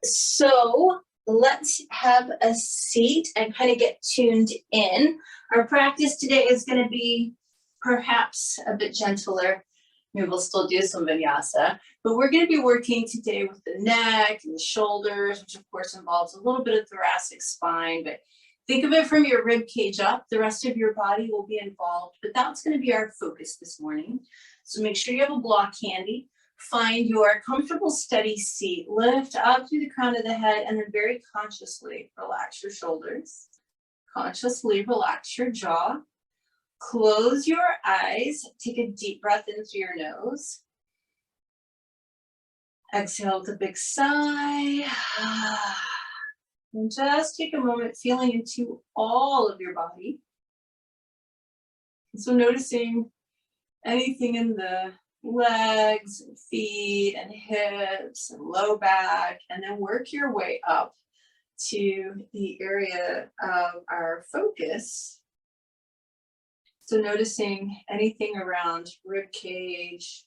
So let's have a seat and kind of get tuned in. Our practice today is going to be perhaps a bit gentler. Maybe we'll still do some vinyasa, but we're going to be working today with the neck and the shoulders, which of course involves a little bit of thoracic spine, but think of it from your rib cage up. The rest of your body will be involved, but that's going to be our focus this morning. So make sure you have a block handy. Find your comfortable, steady seat. Lift up through the crown of the head and then very consciously relax your shoulders. Consciously relax your jaw. Close your eyes. Take a deep breath in through your nose. Exhale with a big sigh. And just take a moment feeling into all of your body. So noticing anything in the legs and feet and hips and low back, and then work your way up to the area of our focus. So noticing anything around rib cage,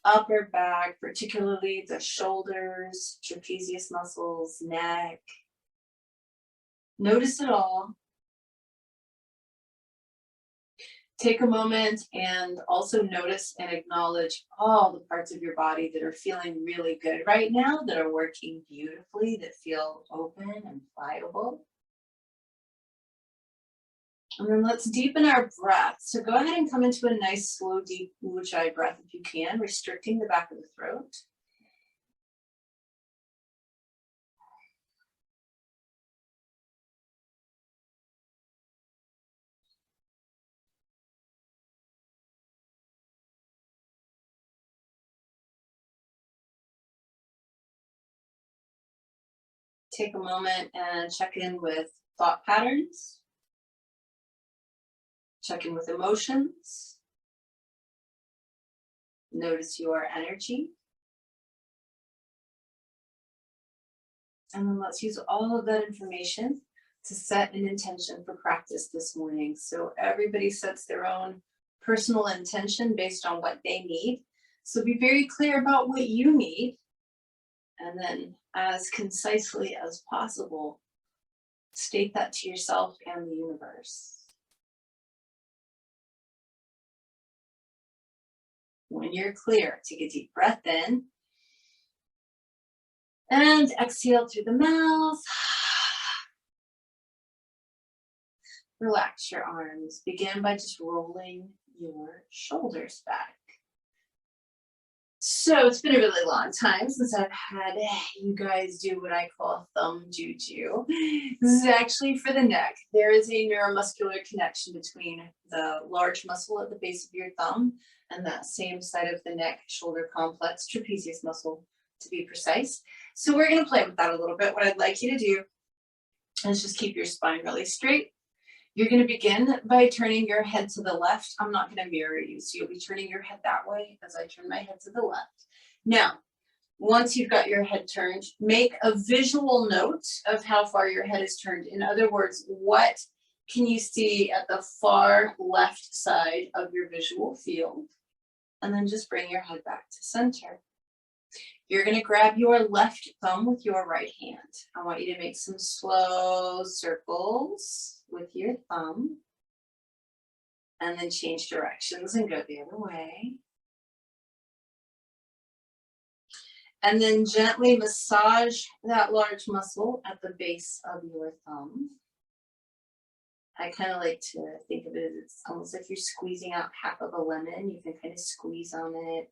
upper back, particularly the shoulders, trapezius muscles, neck. Notice it all. Take a moment and also notice and acknowledge all the parts of your body that are feeling really good right now, that are working beautifully, that feel open and pliable. And then let's deepen our breath. So go ahead and come into a nice, slow, deep Ujjayi breath if you can, restricting the back of the throat. Take a moment and check in with thought patterns. Check in with emotions. Notice your energy. And then let's use all of that information to set an intention for practice this morning. So everybody sets their own personal intention based on what they need. So be very clear about what you need. And then as concisely as possible, state that to yourself and the universe. When you're clear, take a deep breath in and exhale through the mouth. Relax your arms. Begin by just rolling your shoulders back. So it's been a really long time since I've had you guys do what I call thumb juju. This is actually for the neck. There is a neuromuscular connection between the large muscle at the base of your thumb and that same side of the neck shoulder complex, trapezius muscle to be precise. So we're going to play with that a little bit. What I'd like you to do is just keep your spine really straight. You're going to begin by turning your head to the left. I'm not going to mirror you, so you'll be turning your head that way as I turn my head to the left. Now, once you've got your head turned, make a visual note of how far your head is turned. In other words, what can you see at the far left side of your visual field? And then just bring your head back to center. You're going to grab your left thumb with your right hand. I want you to make some slow circles with your thumb, and then change directions and go the other way. And then gently massage that large muscle at the base of your thumb. I kind of like to think of it as it's almost like you're squeezing out half of a lemon. You can kind of squeeze on it.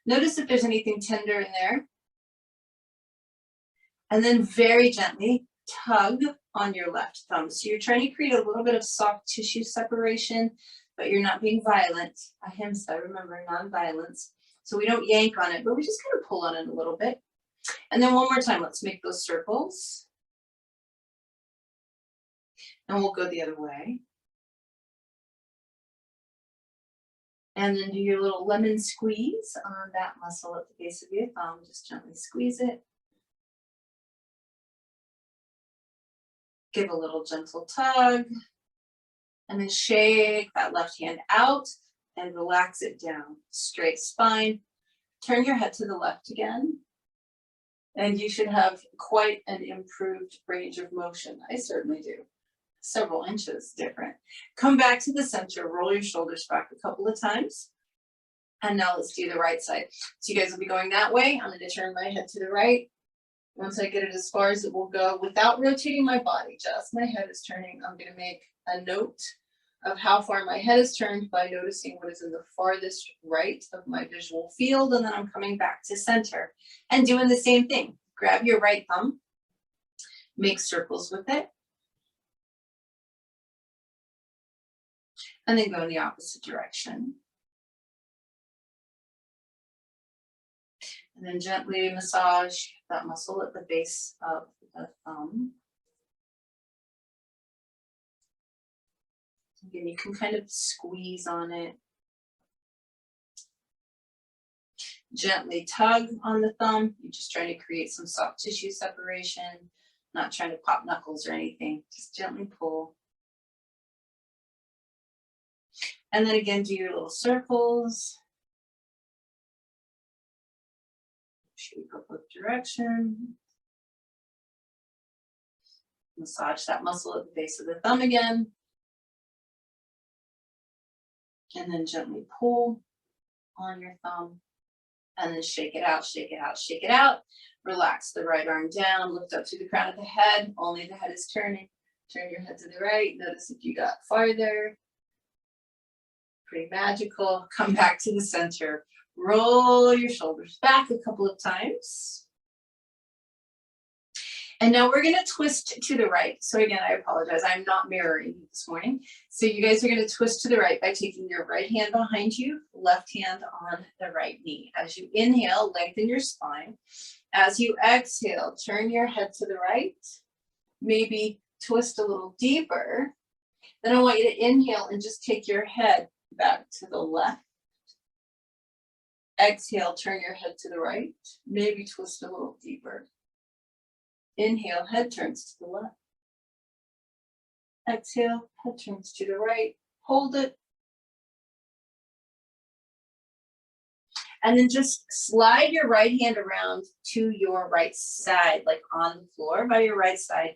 Notice if there's anything tender in there. And then very gently tug on your left thumb. So you're trying to create a little bit of soft tissue separation, but you're not being violent. Ahimsa, remember, non-violence. So we don't yank on it, but we just kind of pull on it a little bit. And then one more time, let's make those circles. And we'll go the other way. And then do your little lemon squeeze on that muscle at the base of your thumb. Just gently squeeze it. Give a little gentle tug. And then shake that left hand out and relax it down. Straight spine. Turn your head to the left again. And you should have quite an improved range of motion. I certainly do. Several inches different. Come back to the center, roll your shoulders back a couple of times. And now let's do the right side. So you guys will be going that way. I'm going to turn my head to the right. Once I get it as far as it will go without rotating my body, just my head is turning. I'm going to make a note of how far my head is turned by noticing what is in the farthest right of my visual field. And then I'm coming back to center and doing the same thing. Grab your right thumb, make circles with it, and then go in the opposite direction. And then gently massage that muscle at the base of the thumb. Again, you can kind of squeeze on it. Gently tug on the thumb. You're just trying to create some soft tissue separation, not trying to pop knuckles or anything. Just gently pull. And then again, do your little circles. Should we go both directions? Massage that muscle at the base of the thumb again. And then gently pull on your thumb. And then shake it out, shake it out, shake it out. Relax the right arm down, lift up to the crown of the head. Only the head is turning. Turn your head to the right. Notice if you got farther. Pretty magical. Come back to the center. Roll your shoulders back a couple of times. And now we're going to twist to the right. So again, I apologize. I'm not mirroring this morning. So you guys are going to twist to the right by taking your right hand behind you, left hand on the right knee. As you inhale, lengthen your spine. As you exhale, turn your head to the right. Maybe twist a little deeper. Then I want you to inhale and just take your head back to the left. Exhale, turn your head to the right. Maybe twist a little deeper. Inhale, head turns to the left. Exhale, head turns to the right. Hold it. And then just slide your right hand around to your right side, like on the floor by your right side.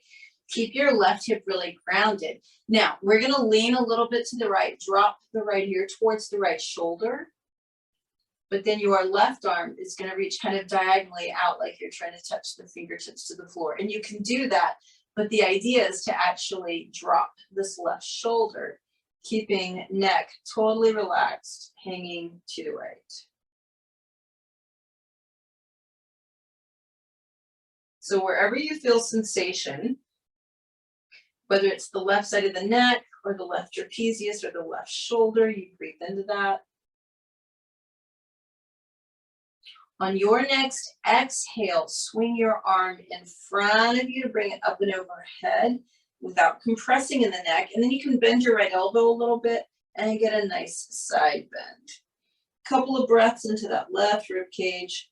Keep your left hip really grounded. Now, we're going to lean a little bit to the right, drop the right ear towards the right shoulder. But then your left arm is going to reach kind of diagonally out like you're trying to touch the fingertips to the floor. And you can do that, but the idea is to actually drop this left shoulder, keeping neck totally relaxed, hanging to the right. So wherever you feel sensation, whether it's the left side of the neck or the left trapezius or the left shoulder, you breathe into that. On your next exhale, swing your arm in front of you to bring it up and overhead without compressing in the neck. And then you can bend your right elbow a little bit and get a nice side bend. Couple of breaths into that left rib cage.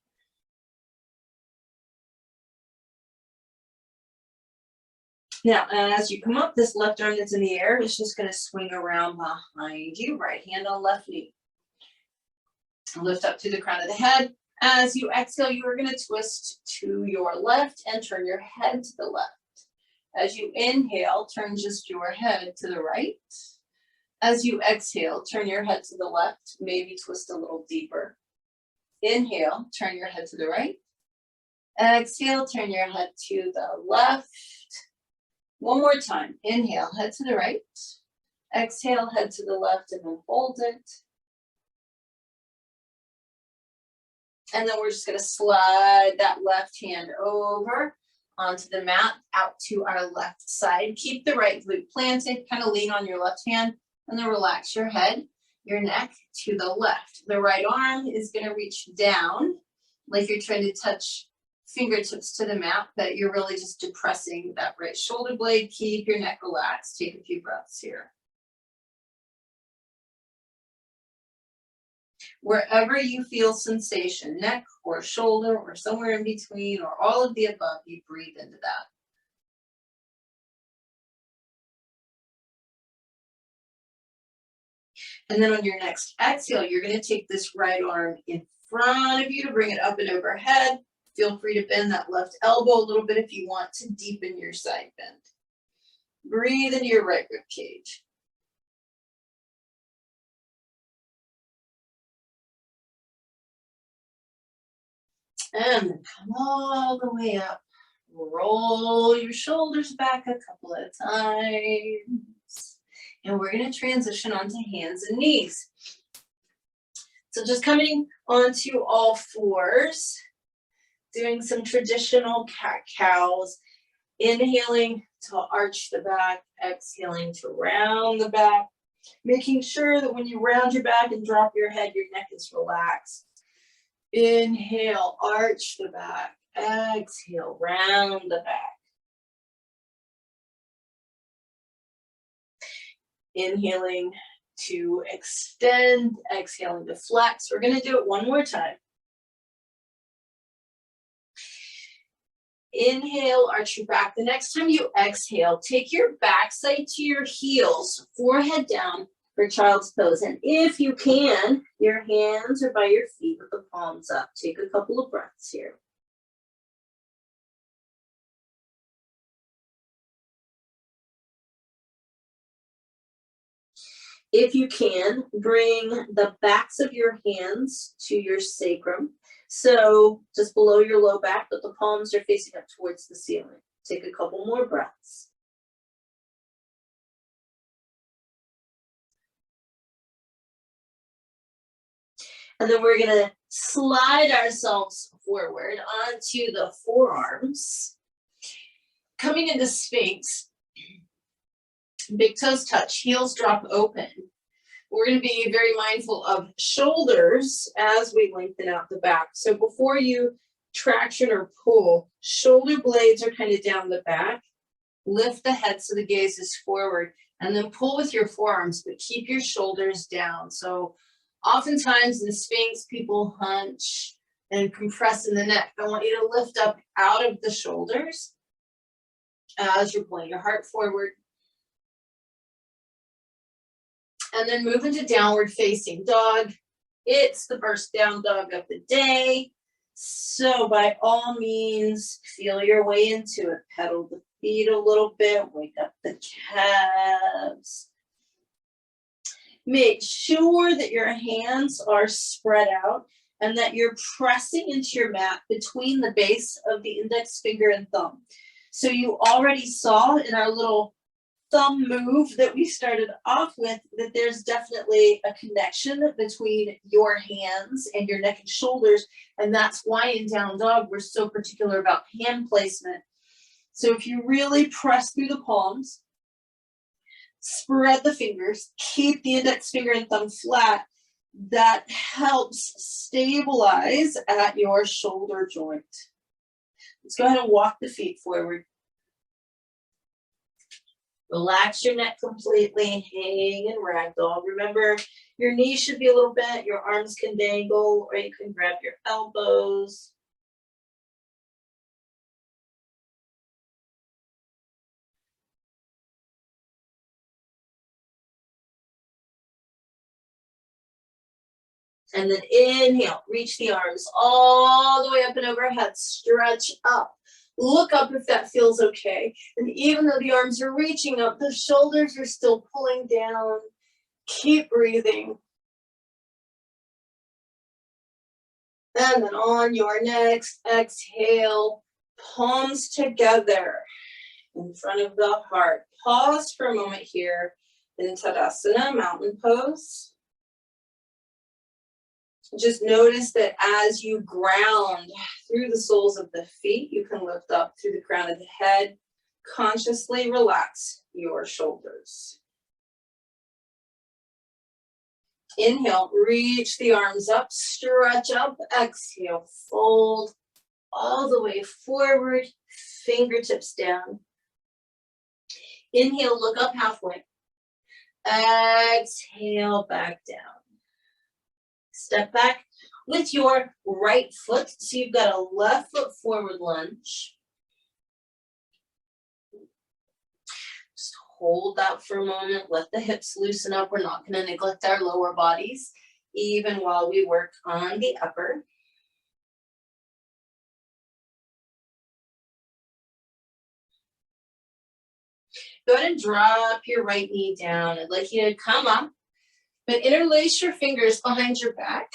Now, as you come up, this left arm that's in the air is just going to swing around behind you, right hand on left knee. Lift up to the crown of the head. As you exhale, you are going to twist to your left and turn your head to the left. As you inhale, turn just your head to the right. As you exhale, turn your head to the left, maybe twist a little deeper. Inhale, turn your head to the right. Exhale, turn your head to the left. One more time. Inhale, head to the right. Exhale, head to the left, and then hold it. And then we're just going to slide that left hand over onto the mat, out to our left side. Keep the right glute planted, kind of lean on your left hand, and then relax your head, your neck to the left. The right arm is going to reach down like you're trying to touch fingertips to the mat, but you're really just depressing that right shoulder blade. Keep your neck relaxed. Take a few breaths here. Wherever you feel sensation, neck or shoulder or somewhere in between or all of the above, you breathe into that. And then on your next exhale, you're going to take this right arm in front of you to bring it up and overhead. Feel free to bend that left elbow a little bit if you want to deepen your side bend. Breathe into your right rib cage. And then come all the way up. Roll your shoulders back a couple of times. And we're going to transition onto hands and knees. So just coming onto all fours, doing some traditional cat-cows, inhaling to arch the back, exhaling to round the back, making sure that when you round your back and drop your head, your neck is relaxed. Inhale, arch the back, exhale, round the back. Inhaling to extend, exhaling to flex. We're going to do it one more time. Inhale, arch your back. The next time you exhale, take your backside to your heels, forehead down for child's pose. And if you can, your hands are by your feet with the palms up. Take a couple of breaths here. If you can, bring the backs of your hands to your sacrum. So just below your low back, but the palms are facing up towards the ceiling. Take a couple more breaths. And then we're gonna slide ourselves forward onto the forearms. Coming into Sphinx, big toes touch, heels drop open. We're going to be very mindful of shoulders as we lengthen out the back. So before you traction or pull, shoulder blades are kind of down the back. Lift the head so the gaze is forward, and then pull with your forearms, but keep your shoulders down. So oftentimes in Sphinx, people hunch and compress in the neck. I want you to lift up out of the shoulders as you're pulling your heart forward. And then move into downward facing dog. It's the first down dog of the day. So by all means, feel your way into it. Pedal the feet a little bit, wake up the calves. Make sure that your hands are spread out and that you're pressing into your mat between the base of the index finger and thumb. So you already saw in our little thumb move that we started off with that there's definitely a connection between your hands and your neck and shoulders, and that's why in down dog we're so particular about hand placement. So if you really press through the palms, spread the fingers, keep the index finger and thumb flat, that helps stabilize at your shoulder joint. Let's go ahead and walk the feet forward. Relax your neck completely, hang and ragdoll. Remember, your knees should be a little bent, your arms can dangle, or you can grab your elbows. And then inhale, reach the arms all the way up and overhead, stretch up. Look up if that feels okay. And even though the arms are reaching up, the shoulders are still pulling down. Keep breathing. And then on your next exhale, palms together in front of the heart. Pause for a moment here in Tadasana, mountain pose. Just notice that as you ground through the soles of the feet, you can lift up through the crown of the head. Consciously relax your shoulders. Inhale, reach the arms up, stretch up, exhale, fold all the way forward, fingertips down. Inhale, look up halfway. Exhale, back down. Step back with your right foot. So you've got a left foot forward lunge. Just hold that for a moment. Let the hips loosen up. We're not going to neglect our lower bodies, even while we work on the upper. Go ahead and drop your right knee down. I'd like you to come up, but interlace your fingers behind your back.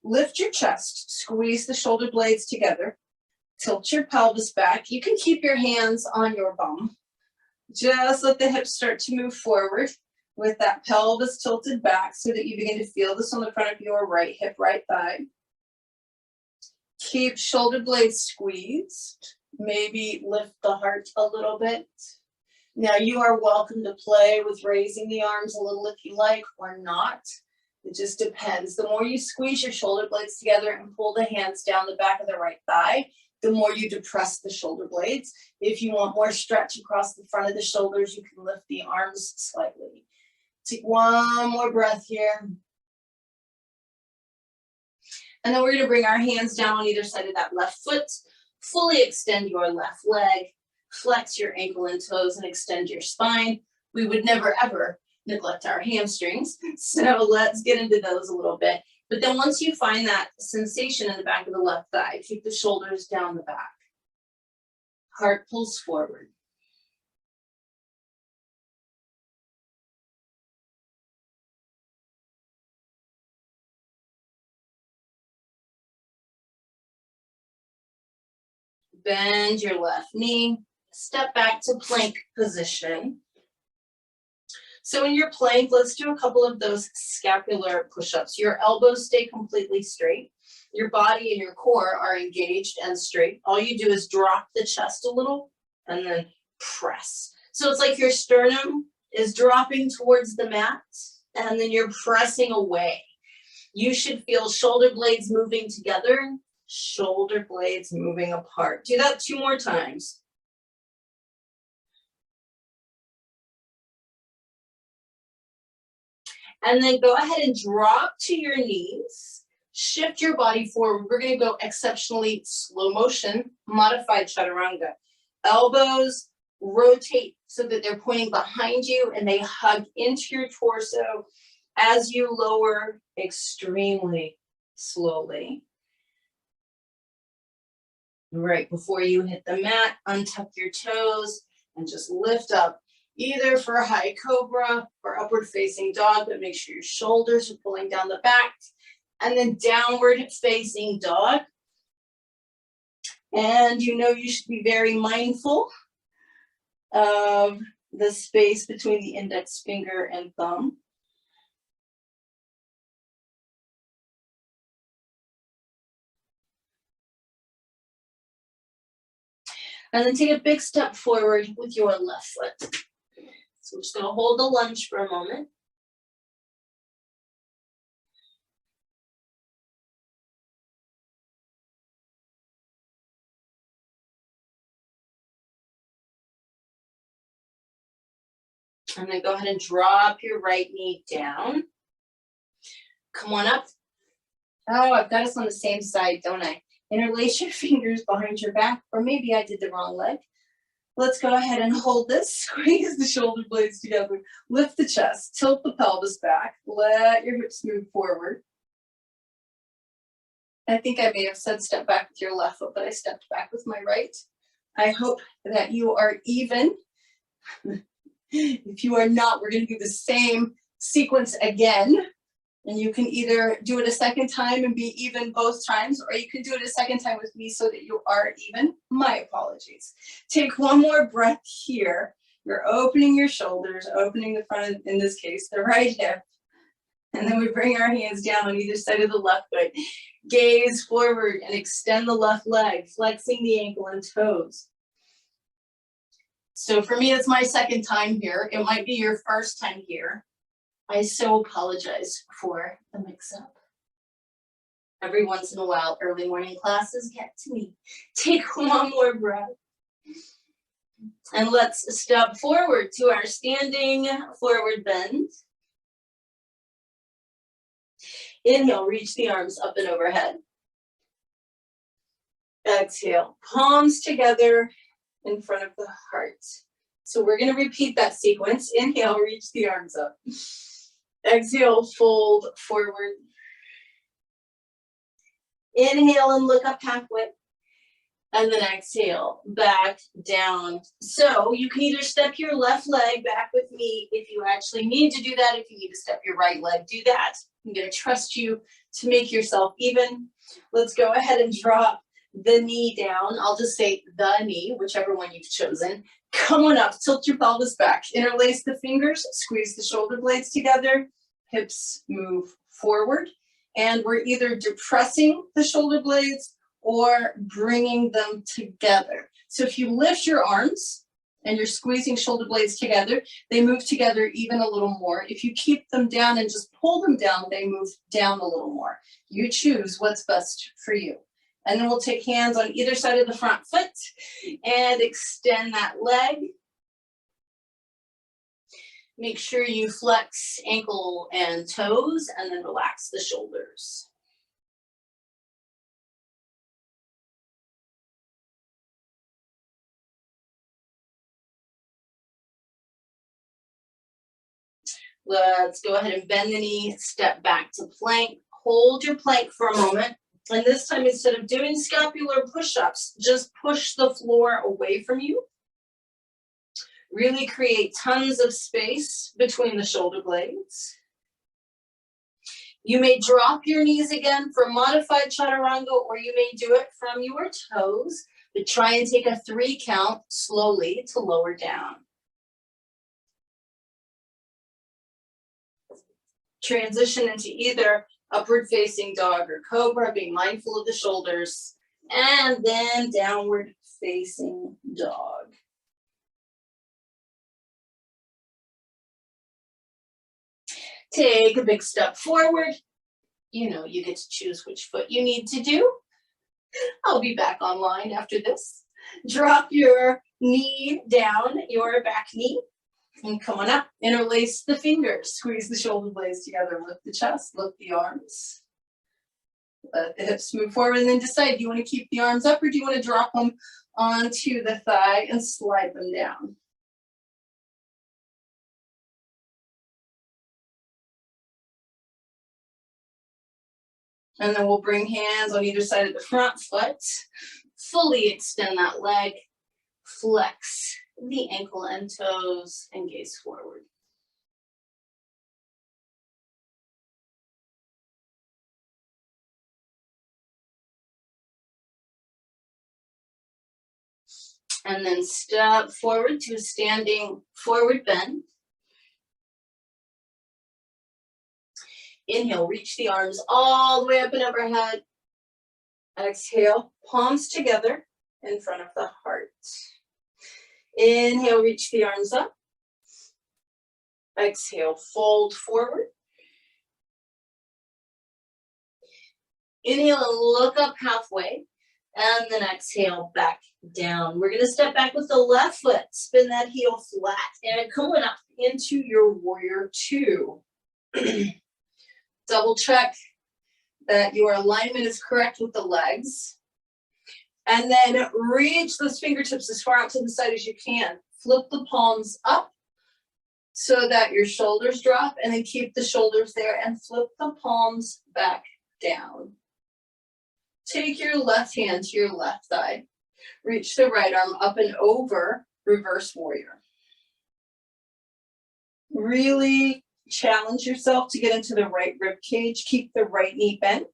Lift your chest, squeeze the shoulder blades together. Tilt your pelvis back. You can keep your hands on your bum. Just let the hips start to move forward with that pelvis tilted back so that you begin to feel this on the front of your right hip, right thigh. Keep shoulder blades squeezed. Maybe lift the heart a little bit. Now you are welcome to play with raising the arms a little if you like or not. It just depends. The more you squeeze your shoulder blades together and pull the hands down the back of the right thigh, the more you depress the shoulder blades. If you want more stretch across the front of the shoulders, you can lift the arms slightly. Take one more breath here. And then we're going to bring our hands down on either side of that left foot. Fully extend your left leg. Flex your ankle and toes and extend your spine. We would never, ever neglect our hamstrings. So let's get into those a little bit. But then once you find that sensation in the back of the left thigh, keep the shoulders down the back. Heart pulls forward. Bend your left knee. Step back to plank position. So in your plank, let's do a couple of those scapular push-ups. Your elbows stay completely straight. Your body and your core are engaged and straight. All you do is drop the chest a little and then press. So it's like your sternum is dropping towards the mat and then you're pressing away. You should feel shoulder blades moving together, shoulder blades moving apart. Do that 2 more times. And then go ahead and drop to your knees. Shift your body forward. We're going to go exceptionally slow motion, modified chaturanga. Elbows rotate so that they're pointing behind you and they hug into your torso as you lower extremely slowly. Right before you hit the mat, untuck your toes and just lift up. Either for high cobra or upward facing dog, but make sure your shoulders are pulling down the back. And then downward facing dog. And you know you should be very mindful of the space between the index finger and thumb. And then take a big step forward with your left foot. So we're just going to hold the lunge for a moment. And then go ahead and drop your right knee down. Come on up. Oh, I've got us on the same side, don't I? Interlace your fingers behind your back, or maybe I did the wrong leg. Let's go ahead and hold this, squeeze the shoulder blades together, lift the chest, tilt the pelvis back, let your hips move forward. I think I may have said step back with your left foot, but I stepped back with my right. I hope that you are even. If you are not, we're going to do the same sequence again. And you can either do it a second time and be even both times, or you can do it a second time with me so that you are even. My apologies. Take one more breath here. You're opening your shoulders, opening the front, in this case, the right hip. And then we bring our hands down on either side of the left foot. Gaze forward and extend the left leg, flexing the ankle and toes. So for me, it's my second time here. It might be your first time here. I so apologize for the mix-up. Every once in a while, early morning classes get to me. Take one more breath. And let's step forward to our standing forward bend. Inhale, reach the arms up and overhead. Exhale, palms together in front of the heart. So we're going to repeat that sequence. Inhale, reach the arms up. Exhale, fold forward. Inhale and look up halfway. And then exhale, back, down. So you can either step your left leg back with me if you actually need to do that. If you need to step your right leg, do that. I'm gonna trust you to make yourself even. Let's go ahead and drop the knee down. I'll just say the knee, whichever one you've chosen. Come on up, tilt your pelvis back. Interlace the fingers, squeeze the shoulder blades together. Hips move forward. And we're either depressing the shoulder blades or bringing them together. So if you lift your arms and you're squeezing shoulder blades together, they move together even a little more. If you keep them down and just pull them down, they move down a little more. You choose what's best for you. And then we'll take hands on either side of the front foot and extend that leg. Make sure you flex ankle and toes and then relax the shoulders. Let's go ahead and bend the knee, step back to plank. Hold your plank for a moment. And this time, instead of doing scapular push-ups, just push the floor away from you. Really create tons of space between the shoulder blades. You may drop your knees again for modified chaturanga, or you may do it from your toes, but try and take a 3 count slowly to lower down. Transition into either upward facing dog or cobra, being mindful of the shoulders, and then downward facing dog. Take a big step forward. You know, you get to choose which foot you need to do. I'll be back online after this. Drop your knee down, your back knee. And come on up, interlace the fingers, squeeze the shoulder blades together, lift the chest, lift the arms. Let the hips move forward and then decide, do you want to keep the arms up or do you want to drop them onto the thigh and slide them down? And then we'll bring hands on either side of the front foot, fully extend that leg, flex the ankle and toes, and gaze forward. And then step forward to a standing forward bend. Inhale, reach the arms all the way up and overhead. Exhale, palms together in front of the heart. Inhale, reach the arms up. Exhale, fold forward. Inhale and look up halfway. And then exhale, back down. We're going to step back with the left foot. Spin that heel flat and coming up into your warrior 2. Double check that your alignment is correct with the legs. And then reach those fingertips as far out to the side as you can. Flip the palms up so that your shoulders drop, and then keep the shoulders there and flip the palms back down. Take your left hand to your left thigh. Reach the right arm up and over, reverse warrior. Really challenge yourself to get into the right rib cage. Keep the right knee bent.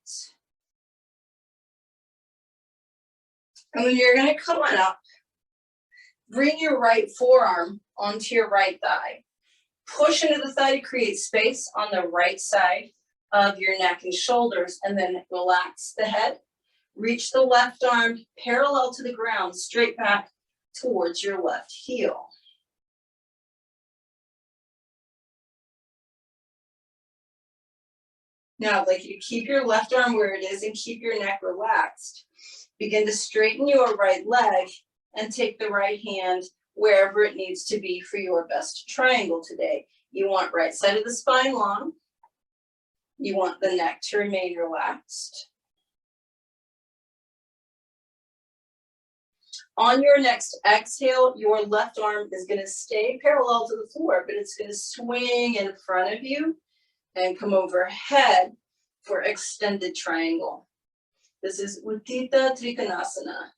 And then you're going to come on up. Bring your right forearm onto your right thigh. Push into the thigh to create space on the right side of your neck and shoulders, and then relax the head. Reach the left arm parallel to the ground, straight back towards your left heel. Now, I'd like you to keep your left arm where it is and keep your neck relaxed. Begin to straighten your right leg and take the right hand wherever it needs to be for your best triangle today. You want right side of the spine long. You want the neck to remain relaxed. On your next exhale, your left arm is going to stay parallel to the floor, but it's going to swing in front of you and come overhead for extended triangle. This is Utthita Trikonasana.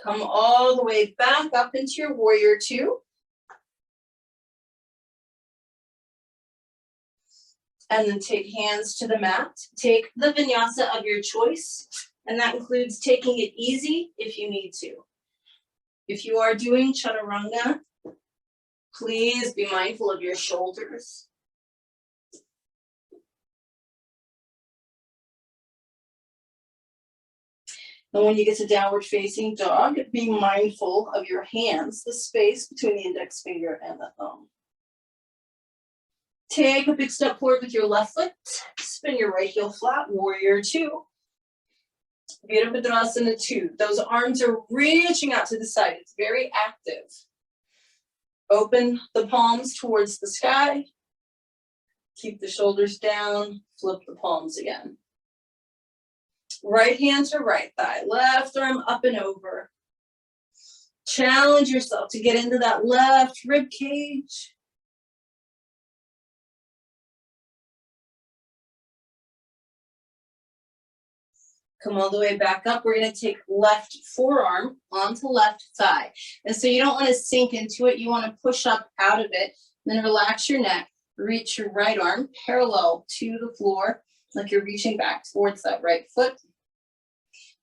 Come all the way back up into your warrior two. And then take hands to the mat. Take the vinyasa of your choice, and that includes taking it easy if you need to. If you are doing chaturanga, please be mindful of your shoulders. And when you get to downward facing dog, be mindful of your hands, the space between the index finger and the thumb. Take a big step forward with your left foot. Spin your right heel flat, warrior two. Virabhadrasana two. Those arms are reaching out to the side. It's very active. Open the palms towards the sky. Keep the shoulders down. Flip the palms again. Right hand to right thigh. Left arm up and over. Challenge yourself to get into that left rib cage. Come all the way back up. We're going to take left forearm onto left thigh. And so you don't want to sink into it. You want to push up out of it. Then relax your neck. Reach your right arm parallel to the floor, like you're reaching back towards that right foot.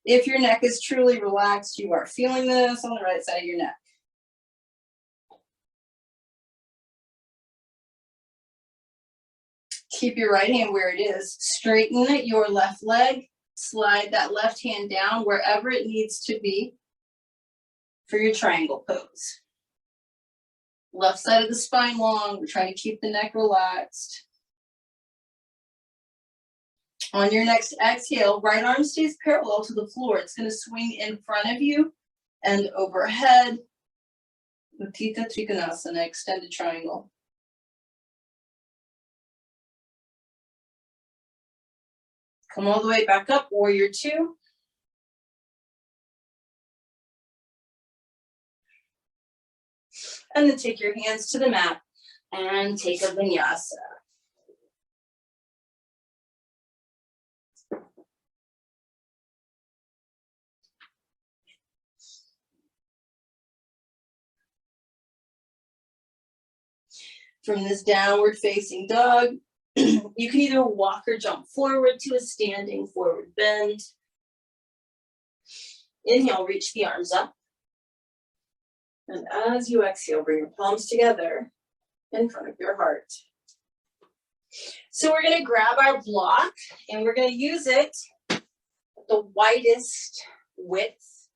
If your neck is truly relaxed, you are feeling this on the right side of your neck. Keep your right hand where it is. Straighten your left leg. Slide that left hand down wherever it needs to be for your triangle pose. Left side of the spine long. We're trying to keep the neck relaxed. On your next exhale, right arm stays parallel to the floor. It's going to swing in front of you and overhead. Utthita Trikonasana, extended triangle. Come all the way back up, warrior two. And then take your hands to the mat and take a vinyasa. From this downward facing dog, you can either walk or jump forward to a standing forward bend. Inhale, reach the arms up. And as you exhale, bring your palms together in front of your heart. So we're going to grab our block and we're going to use it at the widest width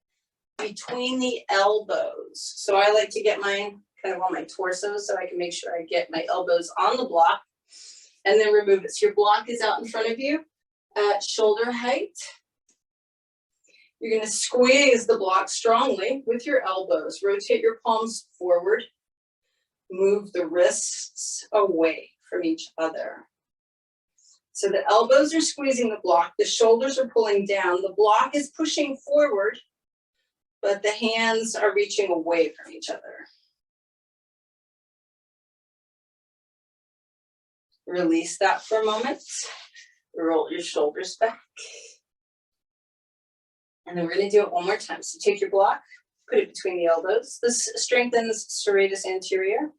between the elbows. So I like to get mine kind of on my torso so I can make sure I get my elbows on the block. And then remove it. So your block is out in front of you at shoulder height. You're going to squeeze the block strongly with your elbows. Rotate your palms forward. Move the wrists away from each other. So the elbows are squeezing the block. The shoulders are pulling down. The block is pushing forward, but the hands are reaching away from each other. Release that for a moment. Roll your shoulders back. And then we're going to do it one more time. So take your block, put it between the elbows. This strengthens serratus anterior.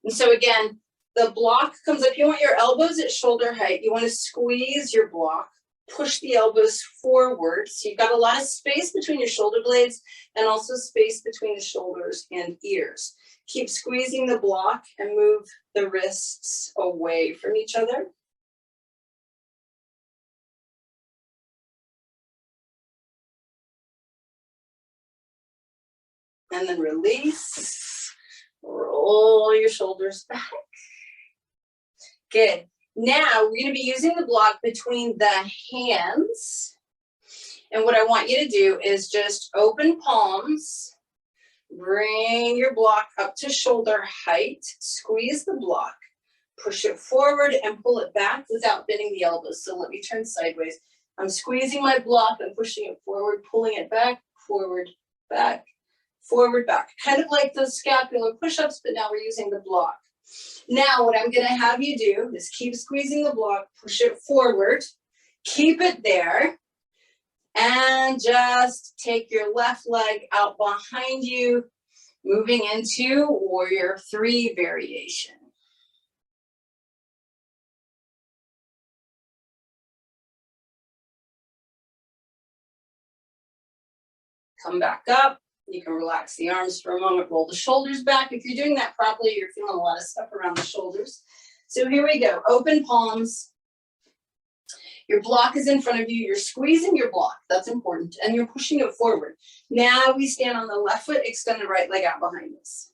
And so again, the block comes up. You want your elbows at shoulder height. You want to squeeze your block, push the elbows forward. So you've got a lot of space between your shoulder blades and also space between the shoulders and ears. Keep squeezing the block and move the wrists away from each other. And then release. Roll your shoulders back. Good. Now we're going to be using the block between the hands. And what I want you to do is just open palms. Bring your block up to shoulder height, squeeze the block, push it forward and pull it back without bending the elbows. So let me turn sideways. I'm squeezing my block and pushing it forward, pulling it back, forward, back, forward, back. Kind of like those scapular push-ups, but now we're using the block. Now what I'm going to have you do is keep squeezing the block, push it forward, keep it there, And just take your left leg out behind you, moving into Warrior 3 variation. Come back up. You can relax the arms for a moment, roll the shoulders back. If you're doing that properly, you're feeling a lot of stuff around the shoulders. So here we go, open palms. Your block is in front of you, you're squeezing your block, that's important, and you're pushing it forward. Now we stand on the left foot, extend the right leg out behind us.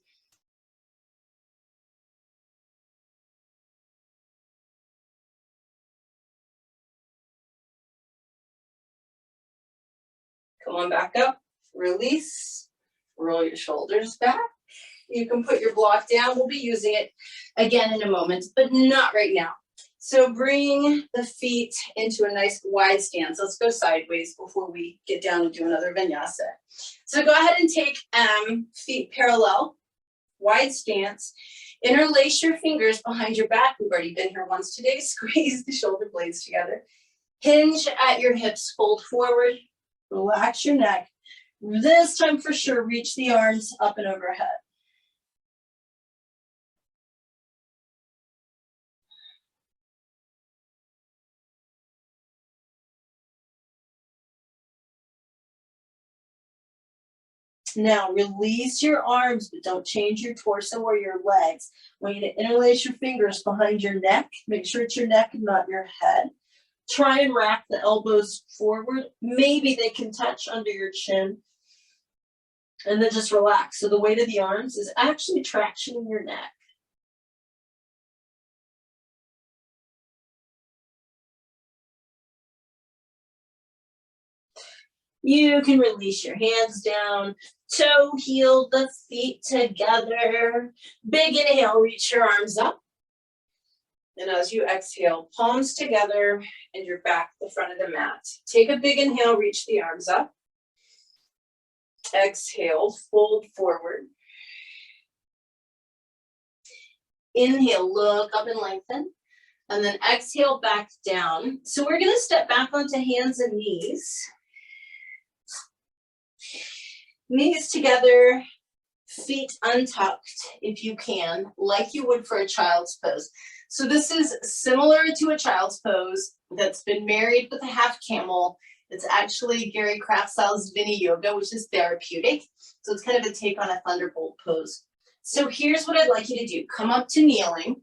Come on back up, release, roll your shoulders back. You can put your block down, we'll be using it again in a moment, but not right now. So bring the feet into a nice wide stance. Let's go sideways before we get down and do another vinyasa. So go ahead and take feet parallel, wide stance. Interlace your fingers behind your back. We've already been here once today. Squeeze the shoulder blades together. Hinge at your hips, fold forward, relax your neck. This time for sure, reach the arms up and overhead. Now release your arms, but don't change your torso or your legs. I want you to interlace your fingers behind your neck. Make sure it's your neck and not your head. Try and wrap the elbows forward. Maybe they can touch under your chin. And then just relax. So the weight of the arms is actually traction in your neck. You can release your hands down, toe heel the feet together. Big inhale, reach your arms up. And as you exhale, palms together and your back the front of the mat. Take a big inhale, reach the arms up. Exhale, fold forward. Inhale, look up and lengthen. And then exhale back down. So we're gonna step back onto hands and knees. Knees together, feet untucked if you can, like you would for a child's pose. So this is similar to a child's pose that's been married with a half camel. It's actually Gary Kraftstyle's Vinny Yoga, which is therapeutic. So it's kind of a take on a thunderbolt pose. So here's what I'd like you to do. Come up to kneeling.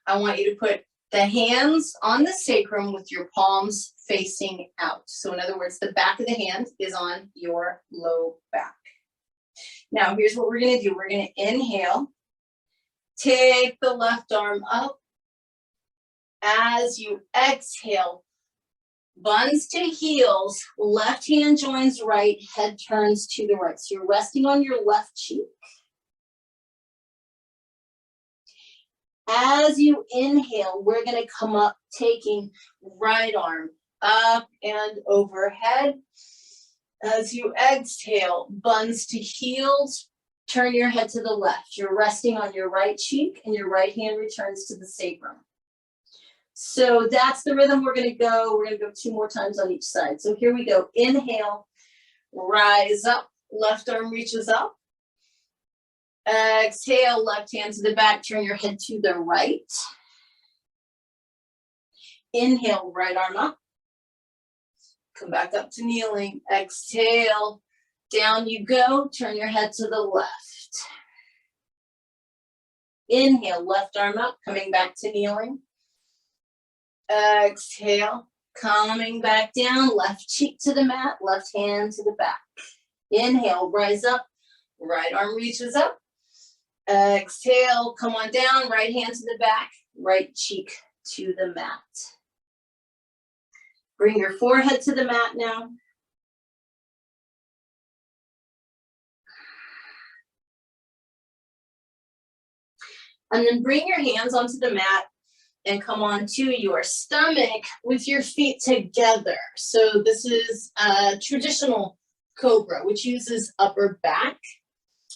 I want you to put the hands on the sacrum with your palms facing out. So in other words, the back of the hand is on your low back. Now here's what we're gonna do. We're gonna inhale, take the left arm up. As you exhale, buns to heels, left hand joins right, head turns to the right. So you're resting on your left cheek. As you inhale, we're gonna come up, taking right arm up and overhead. As you exhale, buns to heels, turn your head to the left. You're resting on your right cheek and your right hand returns to the sacrum. So that's the rhythm we're gonna go. We're gonna go 2 more times on each side. So here we go. Inhale, rise up, left arm reaches up. Exhale, left hand to the back, turn your head to the right. Inhale, right arm up. Come back up to kneeling. Exhale, down you go, turn your head to the left. Inhale, left arm up, coming back to kneeling. Exhale, coming back down, left cheek to the mat, left hand to the back. Inhale, rise up, right arm reaches up. Exhale, come on down, right hand to the back, right cheek to the mat. Bring your forehead to the mat now. And then bring your hands onto the mat and come onto your stomach with your feet together. So this is a traditional cobra, which uses upper back.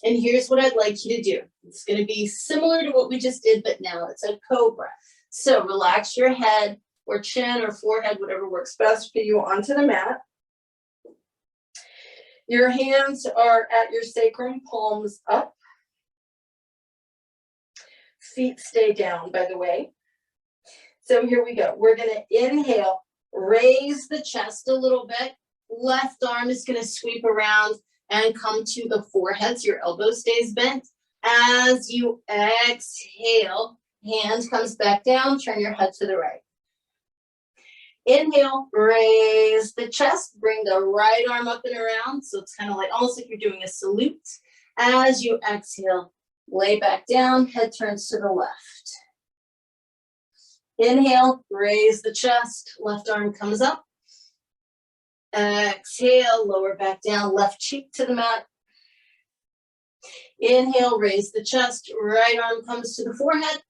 And here's what I'd like you to do. It's gonna be similar to what we just did, but now it's a cobra. So relax your head, or chin or forehead, whatever works best for you, onto the mat. Your hands are at your sacrum, palms up. Feet stay down, by the way. So here we go. We're gonna inhale, raise the chest a little bit. Left arm is gonna sweep around and come to the forehead, so your elbow stays bent. As you exhale, hand comes back down, turn your head to the right. Inhale, raise the chest, bring the right arm up and around, so it's kind of like, almost like you're doing a salute. As you exhale, lay back down, head turns to the left. Inhale, raise the chest, left arm comes up. Exhale, lower back down, left cheek to the mat. Inhale, raise the chest, right arm comes to the forehead.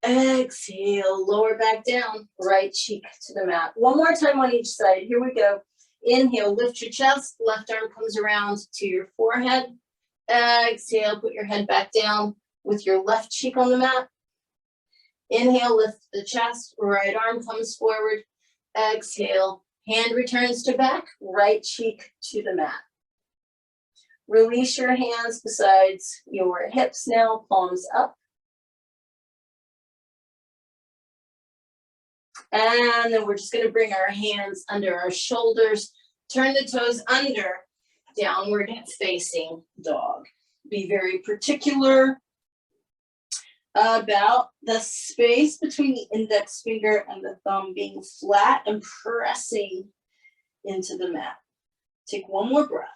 Exhale, lower back down, right cheek to the mat. One more time on each side, here we go. Inhale, lift your chest, left arm comes around to your forehead. Exhale, put your head back down with your left cheek on the mat. Inhale, lift the chest, right arm comes forward. Exhale, hand returns to back, right cheek to the mat. Release your hands besides your hips now, palms up. And then we're just gonna bring our hands under our shoulders, turn the toes under, downward facing dog. Be very particular about the space between the index finger and the thumb being flat and pressing into the mat. Take one more breath.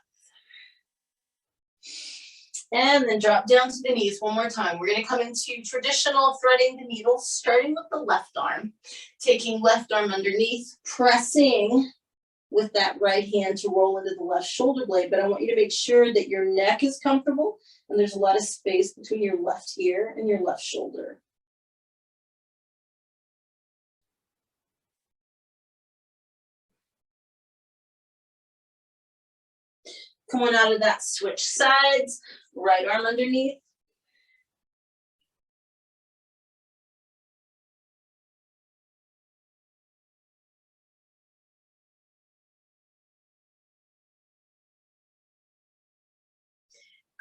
And then drop down to the knees one more time. We're gonna come into traditional threading the needle, starting with the left arm. Taking left arm underneath, pressing with that right hand to roll into the left shoulder blade, but I want you to make sure that your neck is comfortable and there's a lot of space between your left ear and your left shoulder. Come on out of that, switch sides, right arm underneath.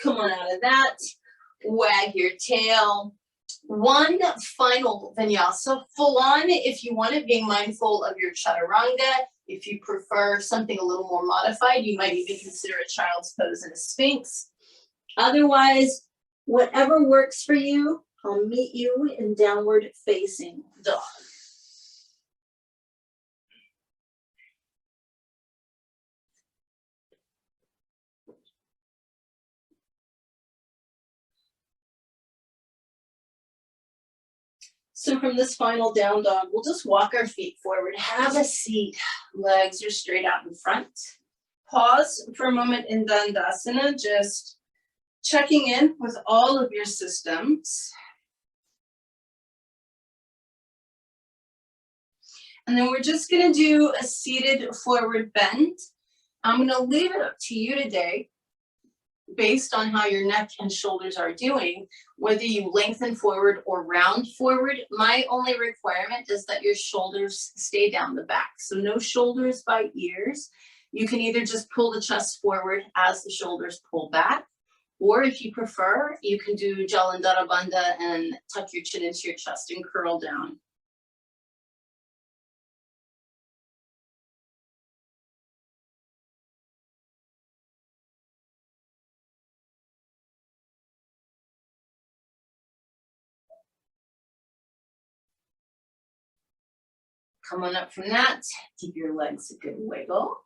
Come on out of that, wag your tail. One final vinyasa, full on if you want it, being mindful of your chaturanga. If you prefer something a little more modified, you might even consider a child's pose and a sphinx. Otherwise, whatever works for you, I'll meet you in downward facing dog. So from this final down dog, we'll just walk our feet forward, have a seat, legs are straight out in front. Pause for a moment in Dandasana, just checking in with all of your systems. And then we're just gonna do a seated forward bend. I'm gonna leave it up to you today, based on how your neck and shoulders are doing, whether you lengthen forward or round forward. My only requirement is that your shoulders stay down the back. So no shoulders by ears. You can either just pull the chest forward as the shoulders pull back, or if you prefer, you can do Jalandhara Bandha and tuck your chin into your chest and curl down. Come on up from that, give your legs a good wiggle.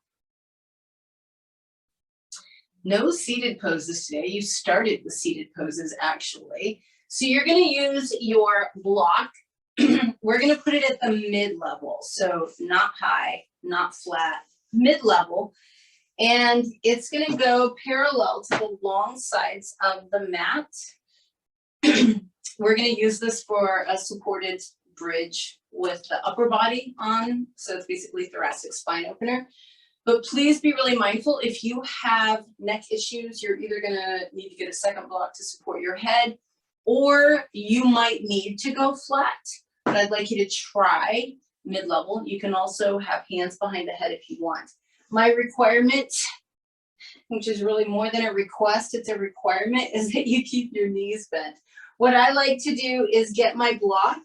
No seated poses today. You started with seated poses actually. So you're gonna use your block. We're gonna put it at the mid-level. So not high, not flat, mid-level. And it's gonna go parallel to the long sides of the mat. We're gonna use this for a supported bridge with the upper body on, so it's basically thoracic spine opener. But please be really mindful, if you have neck issues, you're either gonna need to get a second block to support your head, or you might need to go flat, but I'd like you to try mid-level. You can also have hands behind the head if you want. My requirement, which is really more than a request, it's a requirement, is that you keep your knees bent. What I like to do is get my block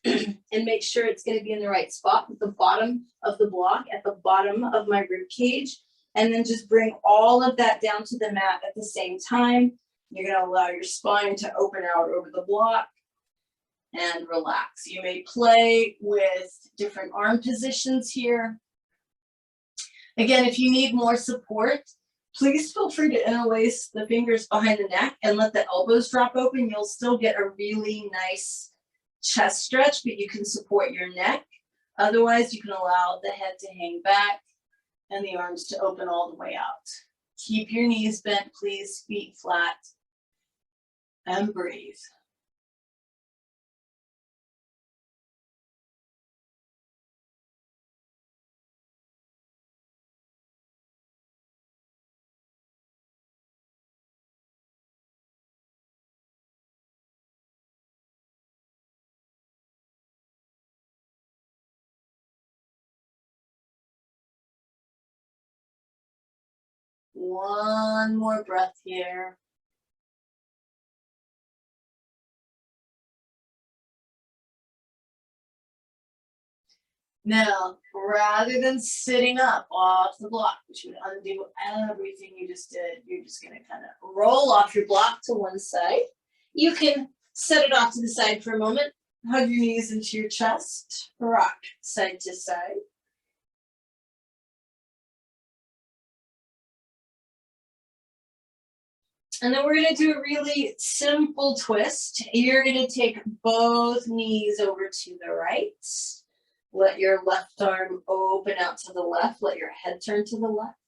and make sure it's going to be in the right spot with the bottom of the block at the bottom of my rib cage, and then just bring all of that down to the mat at the same time. You're going to allow your spine to open out over the block and relax. You may play with different arm positions here. Again, if you need more support, please feel free to interlace the fingers behind the neck and let the elbows drop open. You'll still get a really nice chest stretch, but you can support your neck. Otherwise, you can allow the head to hang back and the arms to open all the way out. Keep your knees bent, please, feet flat, and breathe. One more breath here. Now, rather than sitting up off the block, which would undo everything you just did, you're just going to kind of roll off your block to one side. You can set it off to the side for a moment. Hug your knees into your chest. Rock side to side. And then we're going to do a really simple twist. You're going to take both knees over to the right. Let your left arm open out to the left. Let your head turn to the left.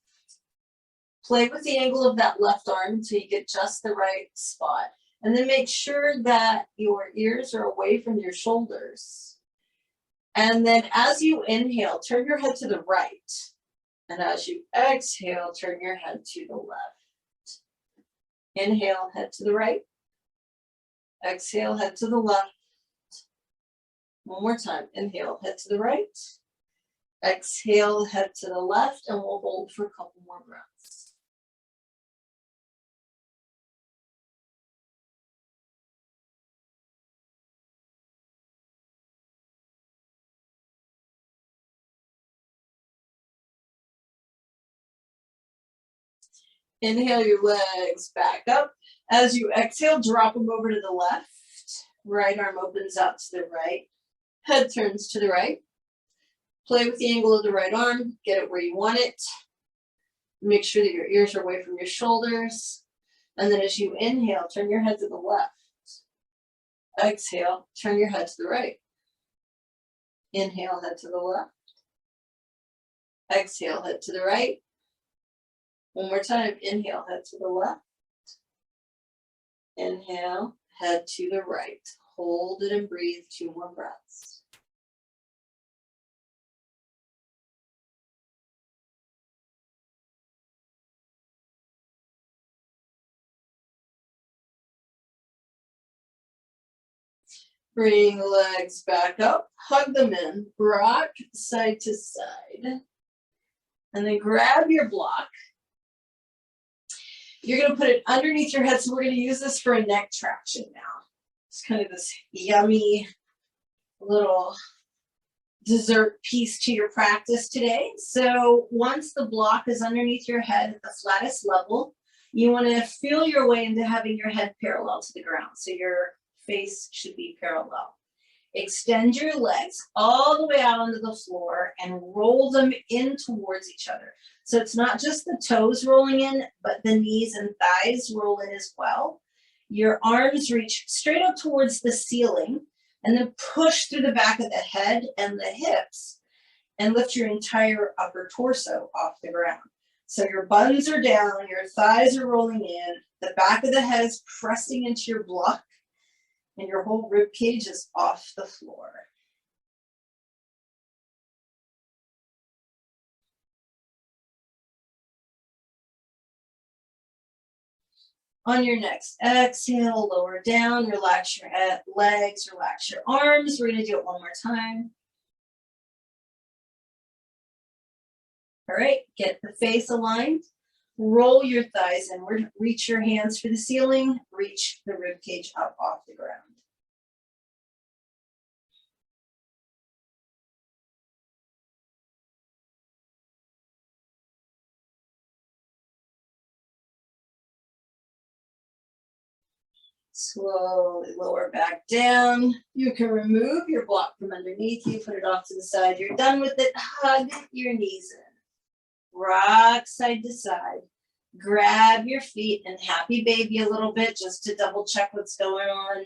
Play with the angle of that left arm until you get just the right spot. And then make sure that your ears are away from your shoulders. And then as you inhale, turn your head to the right. And as you exhale, turn your head to the left. Inhale, head to the right. Exhale, head to the left. One more time. Inhale, head to the right. Exhale, head to the left, and we'll hold for a couple more breaths. Inhale your legs back up. As you exhale, drop them over to the left. Right arm opens out to the right. Head turns to the right. Play with the angle of the right arm. Get it where you want it. Make sure that your ears are away from your shoulders. And then as you inhale, turn your head to the left. Exhale, turn your head to the right. Inhale, head to the left. Exhale, head to the right. One more time. Inhale, head to the left. Inhale, head to the right. Hold it and breathe 2 more breaths. Bring the legs back up, hug them in, rock side to side. And then grab your block. You're going to put it underneath your head. So we're going to use this for a neck traction now. It's kind of this yummy little dessert piece to your practice today. So once the block is underneath your head at the flattest level, you want to feel your way into having your head parallel to the ground. So your face should be parallel. Extend your legs all the way out onto the floor and roll them in towards each other. So it's not just the toes rolling in, but the knees and thighs roll in as well. Your arms reach straight up towards the ceiling and then push through the back of the head and the hips and lift your entire upper torso off the ground. So your buns are down, your thighs are rolling in, the back of the head is pressing into your block, and your whole rib cage is off the floor. On your next exhale, lower down, relax your legs, relax your arms. We're going to do it one more time. All right, get the face aligned. Roll your thighs inward. Reach your hands for the ceiling. Reach the rib cage up off the ground. Slowly lower back down. You can remove your block from underneath you, put it off to the side. You're done with it. Hug your knees in. Rock side to side. Grab your feet and happy baby a little bit just to double check what's going on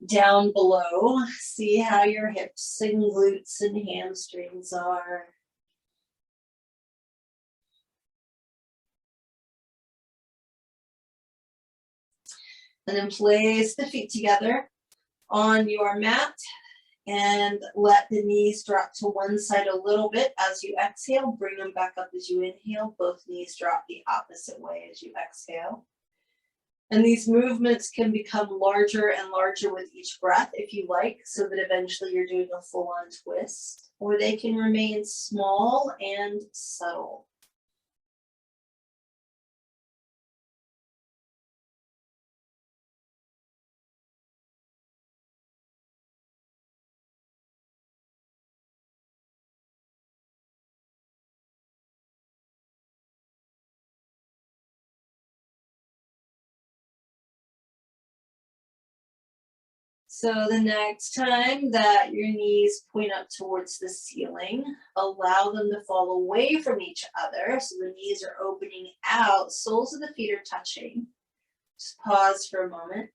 down below. See how your hips and glutes and hamstrings are. And then place the feet together on your mat and let the knees drop to one side a little bit as you exhale. Bring them back up as you inhale. Both knees drop the opposite way as you exhale. And these movements can become larger and larger with each breath if you like, so that eventually you're doing a full-on twist, or they can remain small and subtle. So the next time that your knees point up towards the ceiling, allow them to fall away from each other. So the knees are opening out, soles of the feet are touching. Just pause for a moment.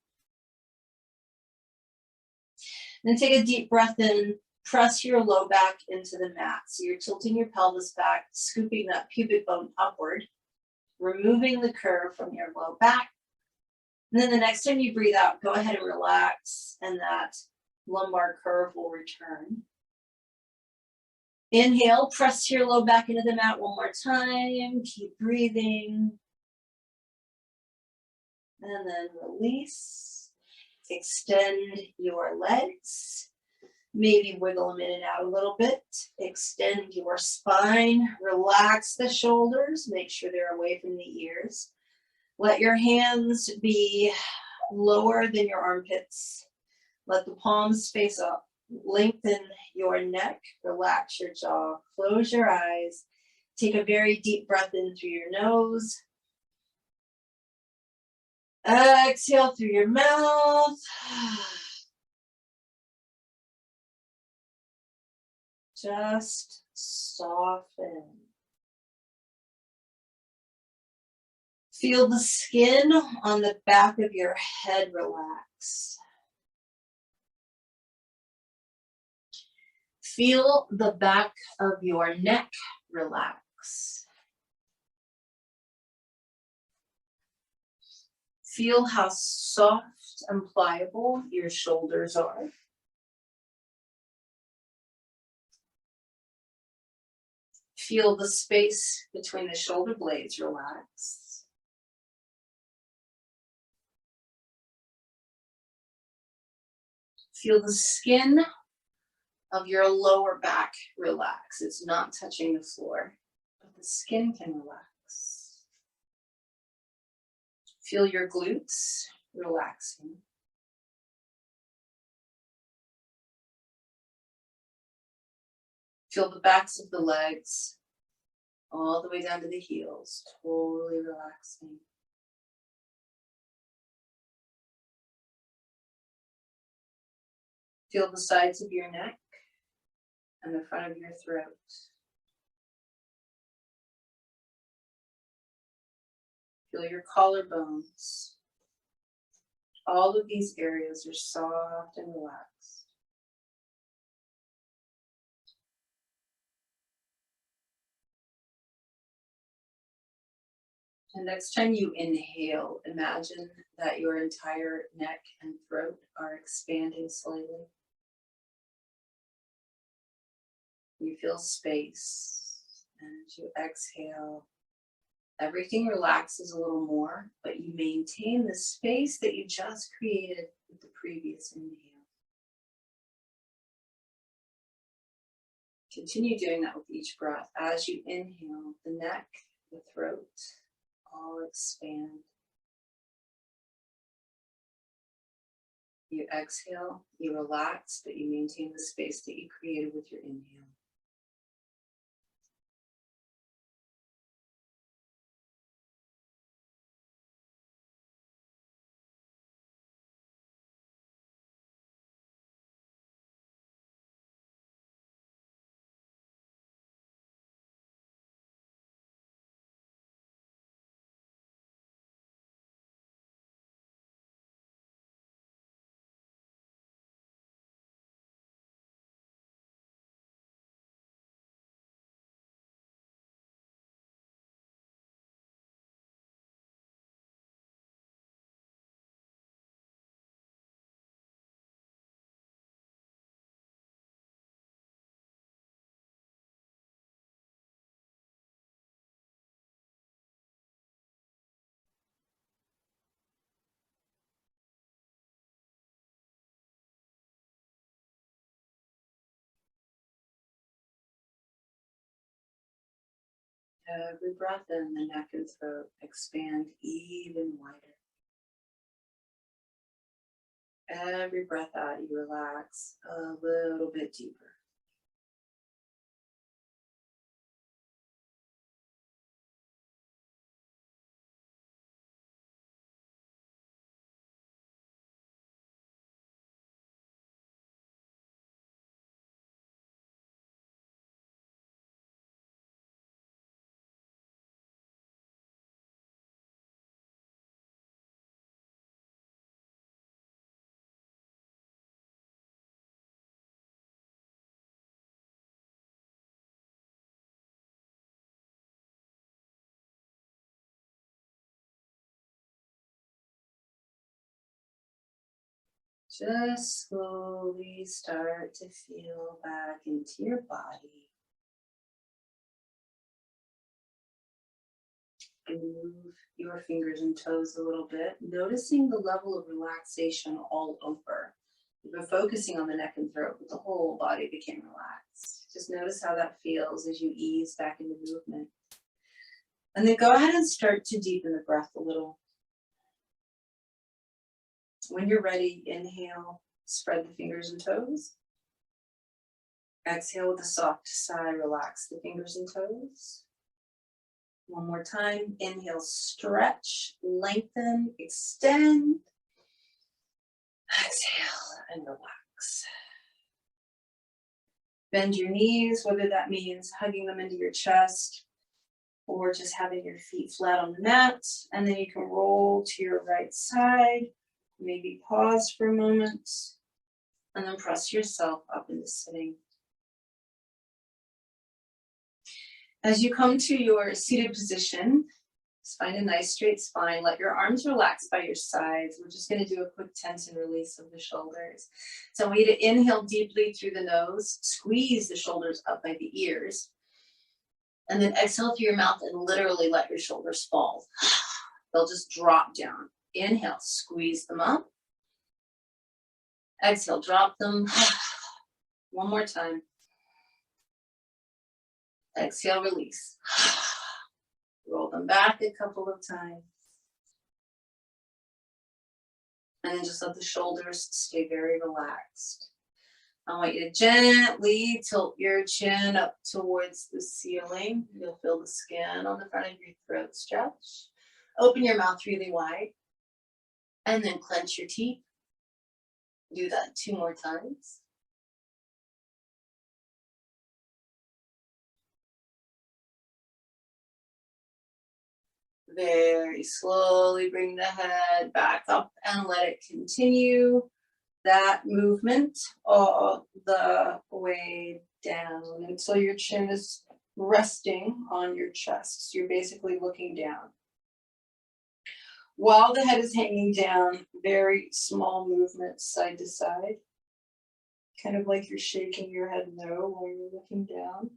Then take a deep breath in, press your low back into the mat. So you're tilting your pelvis back, scooping that pubic bone upward, removing the curve from your low back. And then the next time you breathe out, go ahead and relax, and that lumbar curve will return. Inhale, press your low back into the mat one more time. Keep breathing. And then release. Extend your legs. Maybe wiggle them in and out a little bit. Extend your spine. Relax the shoulders. Make sure they're away from the ears. Let your hands be lower than your armpits. Let the palms face up. Lengthen your neck. Relax your jaw. Close your eyes. Take a very deep breath in through your nose. Exhale through your mouth. Just soften. Feel the skin on the back of your head relax. Feel the back of your neck relax. Feel how soft and pliable your shoulders are. Feel the space between the shoulder blades relax. Feel the skin of your lower back relax. It's not touching the floor, but the skin can relax. Feel your glutes relaxing. Feel the backs of the legs all the way down to the heels, totally relaxing. Feel the sides of your neck and the front of your throat. Feel your collarbones. All of these areas are soft and relaxed. And next time you inhale, imagine that your entire neck and throat are expanding slightly. You feel space, and as you exhale, everything relaxes a little more, but you maintain the space that you just created with the previous inhale. Continue doing that with each breath. As you inhale, the neck, the throat, all expand. You exhale, you relax, but you maintain the space that you created with your inhale. Every breath in, the neck and throat expand even wider. Every breath out, you relax a little bit deeper. Just slowly start to feel back into your body. Move your fingers and toes a little bit, noticing the level of relaxation all over. You've been focusing on the neck and throat, but the whole body became relaxed. Just notice how that feels as you ease back into movement. And then go ahead and start to deepen the breath a little. When you're ready, inhale, spread the fingers and toes. Exhale with a soft sigh, relax the fingers and toes. One more time, inhale, stretch, lengthen, extend. Exhale and relax. Bend your knees, whether that means hugging them into your chest or just having your feet flat on the mat. And then you can roll to your right side, maybe pause for a moment, and then press yourself up into sitting. As you come to your seated position, just find a nice straight spine. Let your arms relax by your sides. We're just going to do a quick tense and release of the shoulders. So I want you to inhale deeply through the nose, squeeze the shoulders up by the ears, and then exhale through your mouth and literally let your shoulders fall. They'll just drop down. Inhale, squeeze them up. Exhale, drop them. One more time. Exhale, release. Roll them back a couple of times. And then just let the shoulders stay very relaxed. I want you to gently tilt your chin up towards the ceiling. You'll feel the skin on the front of your throat stretch. Open your mouth really wide. And then clench your teeth. Do that 2 more times. Very slowly bring the head back up and let it continue that movement all the way down until your chin is resting on your chest. So you're basically looking down. While the head is hanging down, very small movements side to side. Kind of like you're shaking your head no while you're looking down.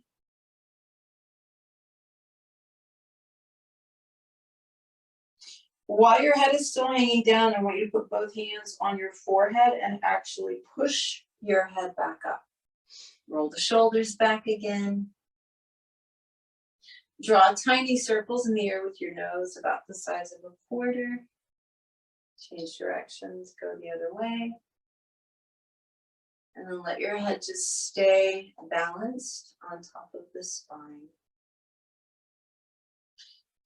While your head is still hanging down, I want you to put both hands on your forehead and actually push your head back up. Roll the shoulders back again. Draw tiny circles in the air with your nose about the size of a quarter. Change directions, go the other way. And then let your head just stay balanced on top of the spine.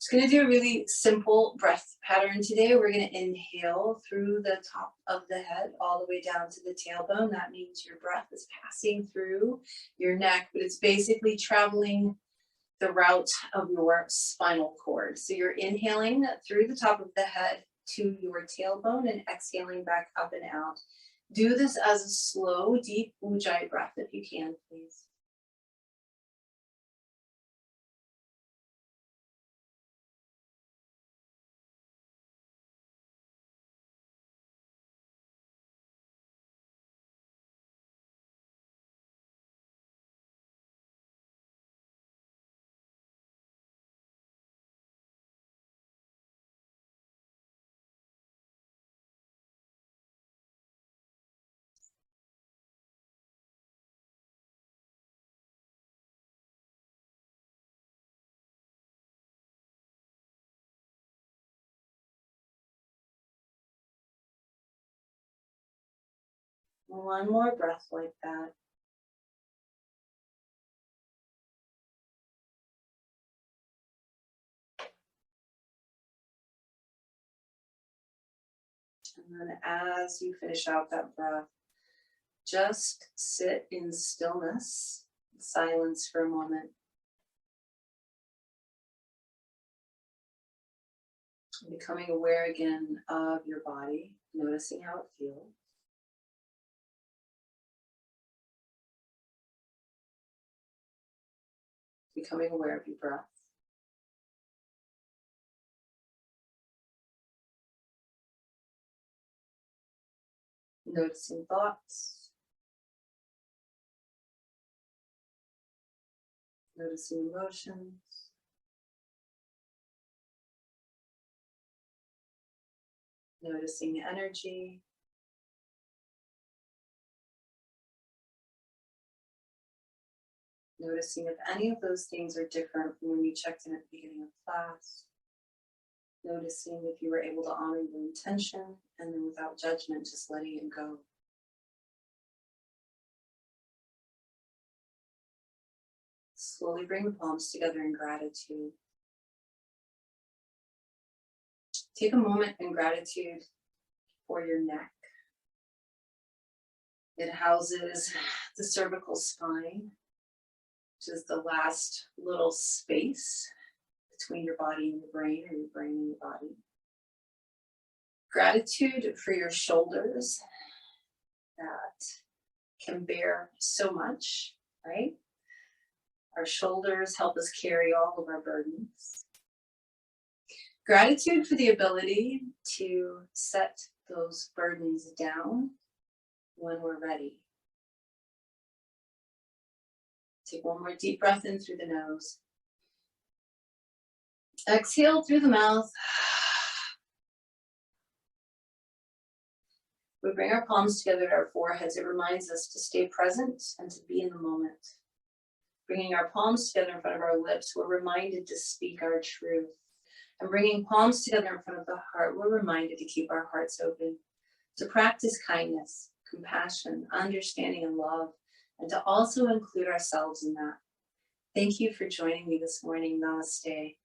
Just going to do a really simple breath pattern today. We're going to inhale through the top of the head all the way down to the tailbone. That means your breath is passing through your neck, but it's basically traveling the route of your spinal cord. So you're inhaling through the top of the head to your tailbone and exhaling back up and out. Do this as a slow, deep Ujjayi breath if you can, please. One more breath like that. And then as you finish out that breath, just sit in stillness, silence for a moment. Becoming aware again of your body, noticing how it feels. Becoming aware of your breath. Noticing thoughts. Noticing emotions. Noticing energy. Noticing if any of those things are different from when you checked in at the beginning of class. Noticing if you were able to honor your intention, and then without judgment, just letting it go. Slowly bring the palms together in gratitude. Take a moment in gratitude for your neck. It houses the cervical spine, which is the last little space between your body and your brain, or your brain and your body. Gratitude for your shoulders that can bear so much, right? Our shoulders help us carry all of our burdens. Gratitude for the ability to set those burdens down when we're ready. Take one more deep breath in through the nose. Exhale through the mouth. We bring our palms together at our foreheads. It reminds us to stay present and to be in the moment. Bringing our palms together in front of our lips, we're reminded to speak our truth. And bringing palms together in front of the heart, we're reminded to keep our hearts open, to practice kindness, compassion, understanding, and love, and to also include ourselves in that. Thank you for joining me this morning. Namaste.